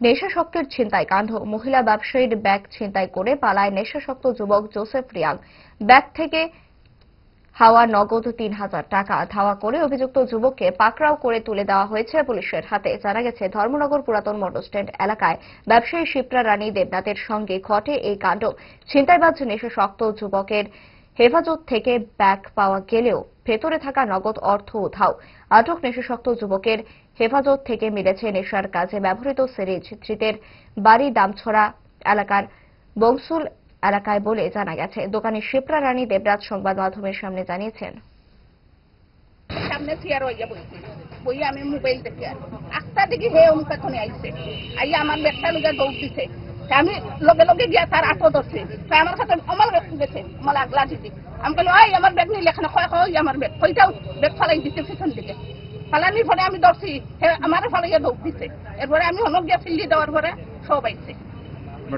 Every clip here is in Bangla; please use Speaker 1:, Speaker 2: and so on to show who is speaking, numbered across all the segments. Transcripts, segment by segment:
Speaker 1: নেশাসক্তের ছিনতাই কাণ্ড। মহিলা ব্যবসায়ীর ব্যাগ ছিনতাই করে পালায় নেশাসক্ত যুবক জোসেফ রিয়াং। ব্যাগ থেকে হাওয়া নগদ ৩,০০০ টাকা ধাওয়া করে অভিযুক্ত যুবককে পাকড়াও করে তুলে দেওয়া হয়েছে পুলিশের হাতে। জানা গেছে, ধর্মনগর পুরাতন মোটর স্ট্যান্ড এলাকায় ব্যবসায়ী শিপ্রা রানী দেবনাথের সঙ্গে ঘটে এই কাণ্ড। ছিনতাইবাজ নেশাসক্ত যুবকের হেফাজত থেকে ব্যাগ পাওয়া গেলেও ভেতরে থাকা নগদ অর্থ উধাও। আটক নেশাসক্ত যুবকের হেফাজত থেকে মিলেছে নেশার কাজে ব্যবহৃত সিরিঞ্জ। ধৃতের বাড়ি দামছড়া এলাকার বংশুল এলাকায় বলে জানা গেছে। দোকানি শিপ্রা রানী দেবরাজ সংবাদ মাধ্যমের সামনে জানিয়েছেন,
Speaker 2: সামনে চেয়ার হইয়া বইছি, বই আমি মোবাইল দেখি একটা দিকে হে অমুকাথনে আইছে, আইয়া আমার ব্যাগটা লগে দৌড় দিছে। আমি লগে লগে গিয়া তার আটো ধরছে, আমার সাথে আমার গেছে, আমার আগলা দিদি। আমি বলি ওই আমার ব্যাগ নিলে এখানে কয় কয় আমার ব্যাগ কইটাও ব্যাগ ফালাই দিতে পিছন দিকে। ফালানির পরে আমি ধরছি, আমার ফালাইয়া দৌড় দিছে। এরপরে আমি অনেক গিয়া ফিল্লি দেওয়ার পরে সব আইছে।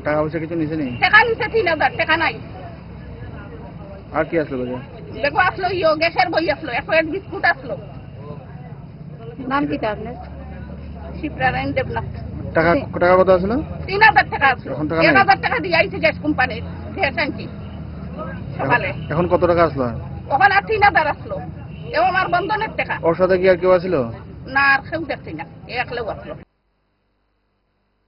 Speaker 3: টাকা পয়সা কিছু নিছে নি?
Speaker 2: টাকা নিছে ৩,০০০ টাকা নাই।
Speaker 3: আর কি আসলো বাজার?
Speaker 2: দেখো আসলো গ্যাসের বই আসলো, এক প্যাকেট বিস্কুট আসলো।
Speaker 1: নাম কি আপনার?
Speaker 2: শিপ্রা রানী দেবনাথ।
Speaker 3: টাকা টাকা কত আসলো?
Speaker 2: ৩,০০০ টাকা আসলো।
Speaker 3: এখন টাকা নাই?
Speaker 2: ১,০০০ টাকা দিয়ে আইছে গ্যাস কোম্পানির গ্যাস আনছি সকালে।
Speaker 3: এখন কত টাকা আসলো?
Speaker 2: ওখানে আর ৩,০০০ আসলো। এও আমার বন্ধনের টাকা।
Speaker 3: ওর সাথে কি আর কেউ আছিল?
Speaker 2: না আর কেউ দেখছি না, একলেও আসলো।